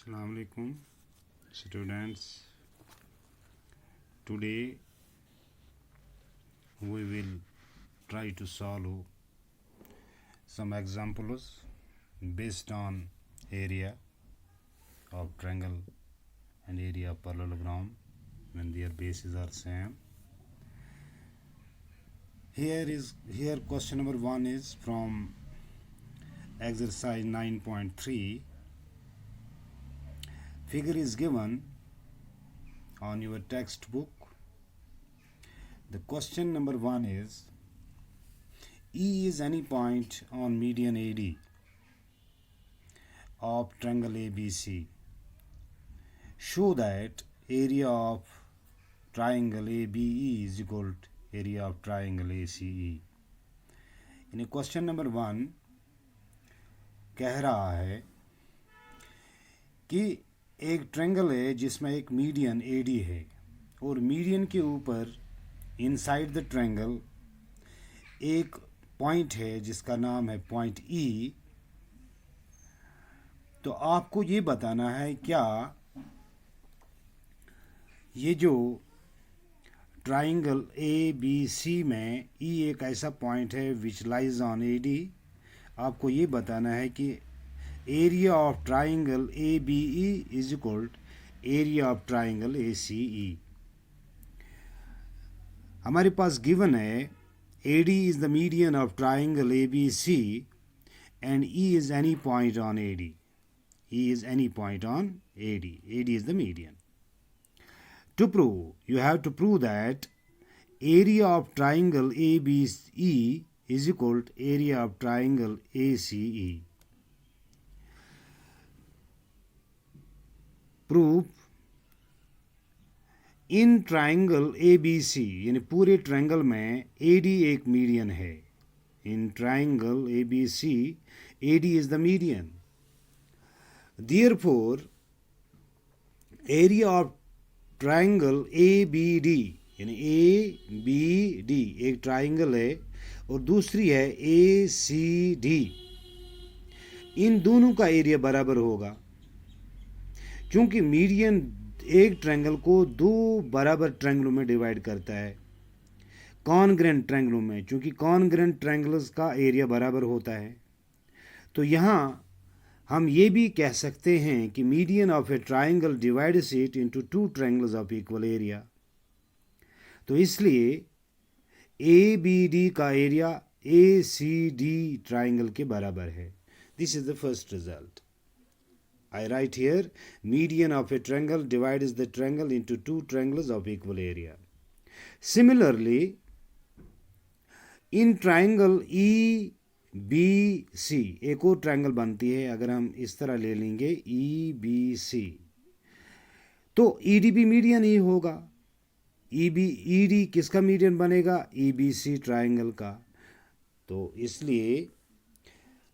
Assalamu alaikum students. Today we will try to solve some examples based on area of triangle and area of parallelogram when their bases are same. Here question number 1 is from exercise 9.3. Figure is given on your textbook. The question number 1 is, E is any point on median AD of triangle ABC. Show that area of triangle ABE is equal to area of triangle ACE. यानी question number 1 कह रहा है कि एक triangle है जिसमें एक median AD है और मीडियन के ऊपर इनसाइड द ट्रायंगल एक पॉइंट है जिसका नाम है पॉइंट ई. तो आपको ये बताना है क्या ये जो ट्रायंगल ए बी सी में ई एक ऐसा पॉइंट है which lies on A D. आपको ये बताना है कि area of triangle A B E is equal area of triangle A C E. हमारे पास गिवन है A D is the median of triangle A B C and E is any point on A D. E is any point on A D. A D is the median. To prove, you have to prove that area of triangle ABE is equal to area of triangle ACE. Proof. In triangle ABC यानी पूरे triangle में AD एक median है. In triangle ABC AD is the median. Therefore, area of triangle A B D यानी A B D एक triangle है और दूसरी है ए सी डी. इन दोनों का एरिया बराबर होगा क्योंकि मीडियन एक ट्रायंगल को दो बराबर ट्रायंगलों में डिवाइड करता है कॉन्ग्रेंट ट्रायंगलों में. क्योंकि कॉन्ग्रेंट ट्रायंगल्स का एरिया बराबर होता है तो यहाँ हम ये भी कह सकते हैं कि median of a triangle divides it into two triangles of equal area. तो इसलिए ए बी डी का area A C D triangle के बराबर है. This is the first result. I write here median of a triangle divides the triangle into two triangles of equal area. Similarly in triangle E B C एक और triangle बनती है. अगर हम इस तरह ले लेंगे ई बी सी तो ई डी भी मीडियन ही होगा. ई डी किसका मीडियन बनेगा? ई बी सी ट्रायंगल का. तो इसलिए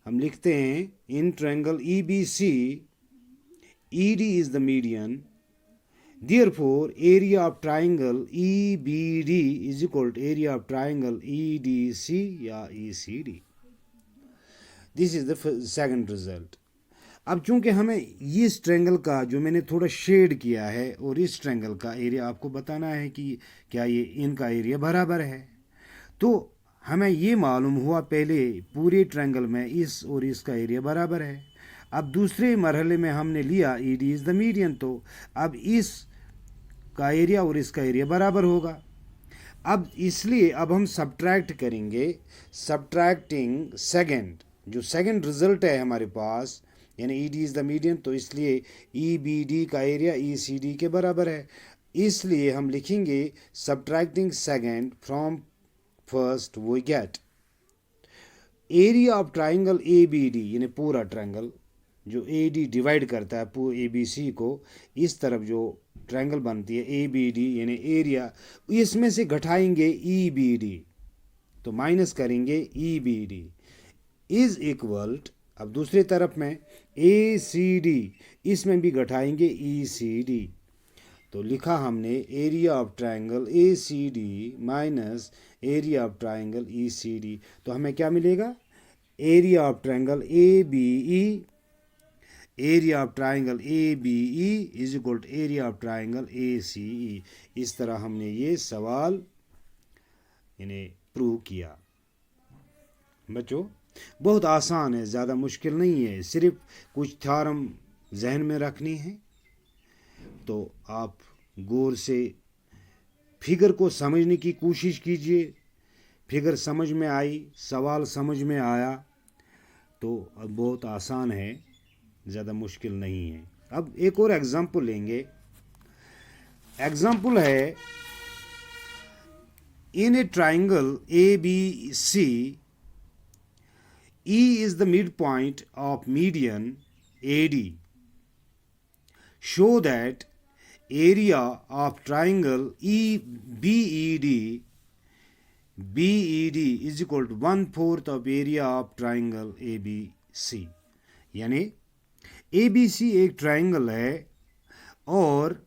हम लिखते हैं in triangle E B C E D is the median. Therefore, area of triangle EBD is equal to area of triangle EDC या ECD. This is the second result. अब चूंकि हमें इस ट्रायंगल का जो मैंने थोड़ा शेड किया है और इस ट्रायंगल का एरिया आपको बताना है कि क्या ये इनका एरिया बराबर है. तो हमें ये मालूम हुआ पहले पूरे ट्रायंगल में इस और इसका एरिया बराबर है. अब दूसरे मरहले में हमने लिया ई डी इज़ द मीडियन. तो अब इस का एरिया और इसका एरिया बराबर होगा. अब इसलिए अब हम सब्ट्रैक्ट करेंगे. सब्ट्रैक्टिंग सेकंड जो सेकंड रिजल्ट है हमारे पास यानी E D is the median. तो इसलिए ई बी डी का एरिया ई सी डी के बराबर है. इसलिए हम लिखेंगे subtracting second from first we get area of triangle A B D यानी पूरा ट्रायंगल जो ए डी डिवाइड करता है ए बी सी को. इस तरफ जो ट्रायंगल बनती है ए बी डी यानी एरिया इसमें से घटाएंगे ई बी डी. तो माइनस करेंगे E B D is equal. अब दूसरी तरफ में ए सी डी इसमें भी घटाएंगे ई सी डी. तो लिखा हमने area of triangle A C D minus area of triangle E C D. तो हमें क्या मिलेगा? Area of triangle A B E area of triangle A B E is equal to area of triangle A C E. इस तरह हमने ये सवाल इन्हें प्रूव किया। बच्चों बहुत आसान है, ज़्यादा मुश्किल नहीं है, सिर्फ कुछ थ्योरम जहन में रखनी है। तो आप गौर से फिगर को समझने की कोशिश कीजिए। फिगर समझ में आई, सवाल समझ में आया तो अब बहुत आसान है, ज़्यादा मुश्किल नहीं है। अब एक और एग्जाम्पल लेंगे। एग्जाम्पल है in a triangle A B C E is the midpoint of median AD. Show that area of triangle BED is equal to 1/4 of area of triangle ABC. यानी ABC एक ट्राइंगल है और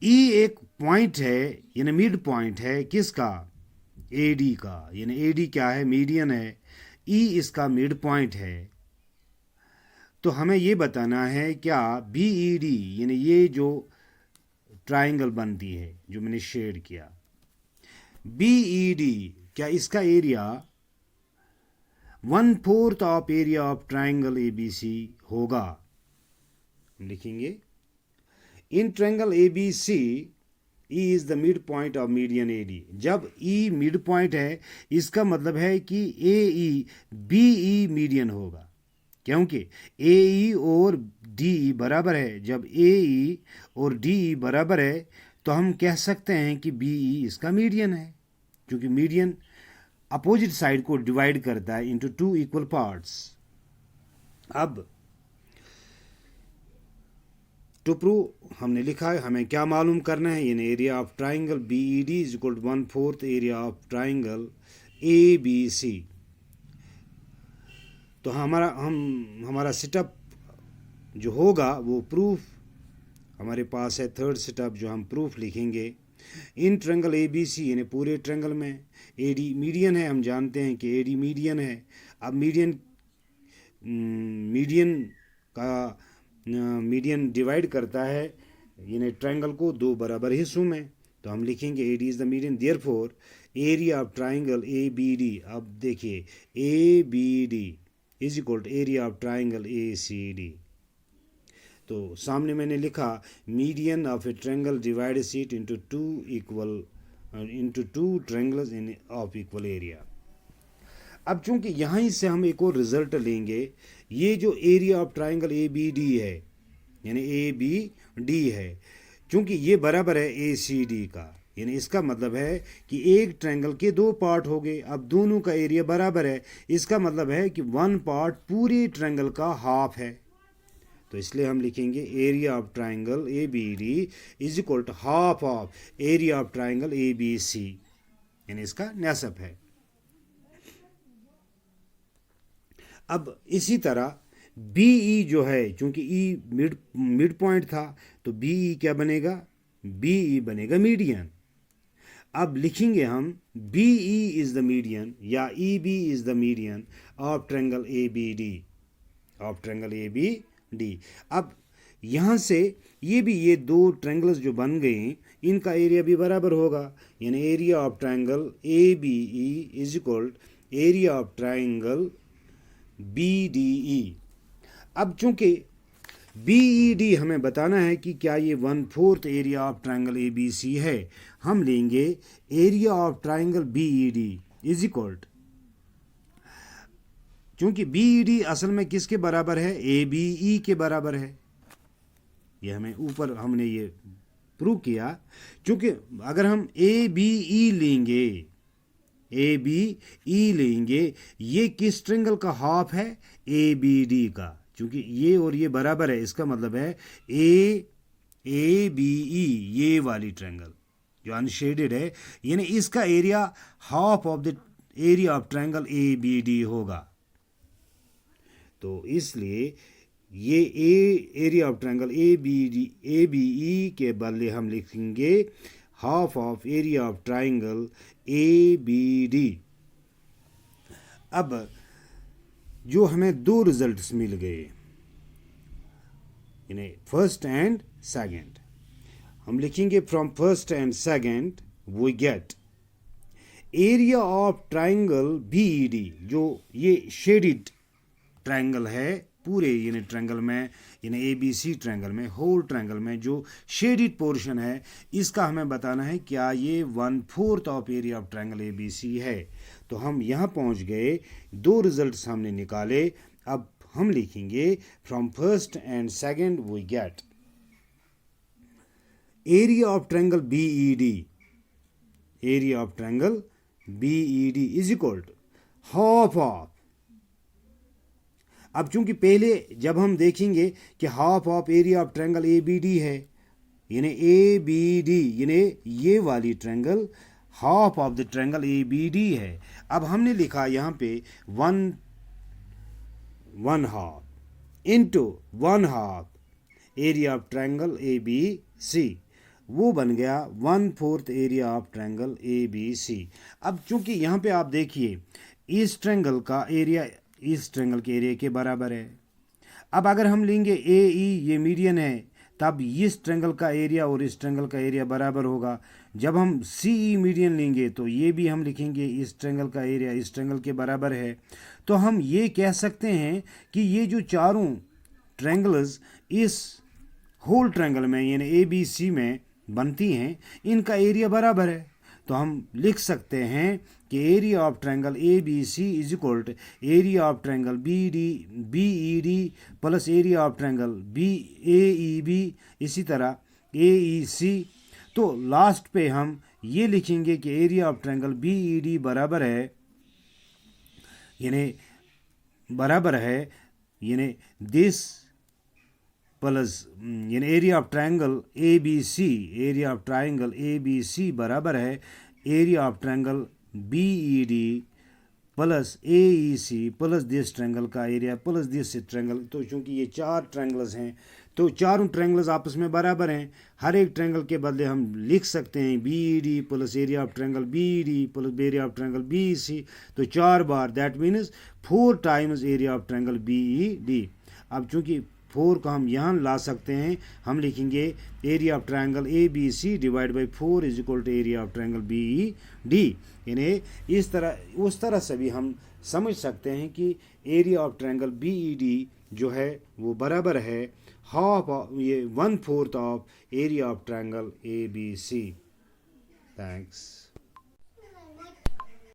E एक point है, यानी mid point है किसका? AD का। यानी एडी क्या है? मीडियन है। ई इसका मिड पॉइंट है। तो हमें ये बताना है क्या बीईडी यानी ये जो ट्राइंगल बनती है जो मैंने शेड किया, बीईडी क्या इसका area 1/4 of area of triangle ABC होगा। लिखेंगे in triangle ABC E is the midpoint of median AD। जब E मिड पॉइंट है इसका मतलब है कि AE BE मीडियन होगा, क्योंकि AE और DE बराबर है। जब AE और DE बराबर है तो हम कह सकते हैं कि BE इसका मीडियन है, क्योंकि मीडियन अपोजिट साइड को डिवाइड करता है इनटू 2 इक्वल पार्ट्स। अब टू प्रूव हमने लिखा है, हमें क्या मालूम करना है, यानी area of triangle BED is equal to 1/4 area of triangle ABC. तो हमारा सेटअप जो होगा वो प्रूफ हमारे पास है। थर्ड सेटअप जो हम प्रूफ लिखेंगे इन ट्रायंगल एबीसी यानी पूरे ट्रायंगल में एडी मीडियन है। हम जानते हैं कि एडी मीडियन है। अब मीडियन डिवाइड करता है यानी ट्रायंगल को 2 बराबर हिस्सों में। तो हम लिखेंगे AD is the median, therefore area of triangle A B D. अब देखिए A B D is equal to area of triangle A C D. तो सामने मैंने लिखा median of a triangle divides it into two triangles in of equal area. अब चूंकि यहाँ से हम एक और रिजल्ट लेंगे, ये जो area of triangle A B D है यानी ए बी डी है, चूंकि ये बराबर है ए सी डी का, यानी इसका मतलब है कि एक ट्रायंगल के 2 पार्ट हो गए। अब दोनों का एरिया बराबर है, इसका मतलब है कि 1 पार्ट पूरे ट्रायंगल का हाफ है। तो इसलिए हम लिखेंगे area of triangle A B D is equal to half of area of triangle A B C, यानी इसका नेसब है। अब इसी तरह बीई जो है, चूंकि ई मिड पॉइंट था तो बीई क्या बनेगा? बीई बनेगा मीडियन। अब लिखेंगे हम बीई इज द मीडियन या E B is the median of triangle A B D, of triangle A B D. अब यहाँ से ये 2 ट्रायंगल्स जो बन गए इनका एरिया भी बराबर होगा, यानी area of triangle A B E is equal area of triangle B D E. अब चूंकि बी ई डी हमें बताना है कि क्या ये 1/4 area of triangle A B C है, हम लेंगे area of triangle B E D is equal, चूंकि बी ई डी असल में किसके बराबर है? ए बी ई के बराबर है। ये हमें ऊपर हमने ये प्रूव किया। चूंकि अगर हम ए बी ई लेंगे, ये किस ट्रायंगल का हाफ है? ए बी डी का। चूंकि ये और ये बराबर है, इसका मतलब है ए बी ई, ये वाली ट्रायंगल जो अनशेडेड है, यानी इसका area half of the area of triangle A B D होगा। तो इसलिए ये area of triangle A B E के बदले हम लिखेंगे half of area of triangle A B D. अब जो हमें दो रिजल्ट्स मिल गए, यानी फर्स्ट एंड सेकंड, हम लिखेंगे from first and second we get area of triangle BED, जो ये शेडिड ट्राइंगल है पूरे यानी ट्राइंगल में, यानी ABC ट्राइंगल में, होल ट्राइंगल में जो शेडिड पोर्शन है, इसका हमें बताना है क्या ये 1/4 of area of triangle ABC है। तो हम यहाँ पहुँच गए, दो रिजल्ट्स हमने निकाले। अब हम लिखेंगे from first and second we get area of triangle BED, area of triangle BED is equal to half of, अब चूंकि पहले जब हम देखेंगे कि half of area of triangle ABD है, यानी ABD यानी ये वाली triangle half of the triangle ABD है। अब हमने लिखा यहाँ पे 1/2 into 1/2 area of triangle ABC, वो बन गया 1/4 एरिया ऑफ ट्रायंगल ABC। अब चूंकि यहाँ पे आप देखिए इस ट्रायंगल का एरिया इस ट्रायंगल के एरिया के बराबर है। अब अगर हम लेंगे AE, ये मीडियन है, तब इस ट्रायंगल का एरिया और इस ट्रायंगल का एरिया बराबर होगा। जब हम CE मीडियन लेंगे तो ये भी हम लिखेंगे इस ट्रायंगल का एरिया इस ट्रायंगल के बराबर है। तो हम ये कह सकते हैं कि ये जो चारों ट्रायंगल्स इस होल ट्रायंगल में यानी ABC में बनती हैं, इनका एरिया बराबर है। तो हम लिख सकते हैं कि area of triangle ABC is equal to area of triangle BED plus area of triangle AEB, इसी तरह AEC। तो लास्ट पे हम ये लिखेंगे कि एरिया ऑफ ट्रायंगल BED बराबर है यानी दिस प्लस यानी एरिया ऑफ ट्रायंगल ABC बराबर है area of triangle BED plus AEC plus this triangle का एरिया प्लस दिस ट्रायंगल। तो चूंकि ये चार ट्रायंगल्स हैं तो चारों ट्रायंगल्स आपस में बराबर हैं। हर एक ट्रायंगल के बदले हम लिख सकते हैं BED plus area of triangle BED plus area of triangle BEC। तो 4 बार, that means 4 times area of triangle BED। अब चूंकि 4 को हम यहाँ ला सकते हैं, हम लिखेंगे area of triangle ABC divide by 4 is equal to area of triangle BED। यानी इस तरह उस तरह से भी हम समझ सकते हैं कि एरिया ऑफ ट्रायंगल BED जो है वो बराबर है हाफ ये 1/4 of area of triangle ABC। Thanks.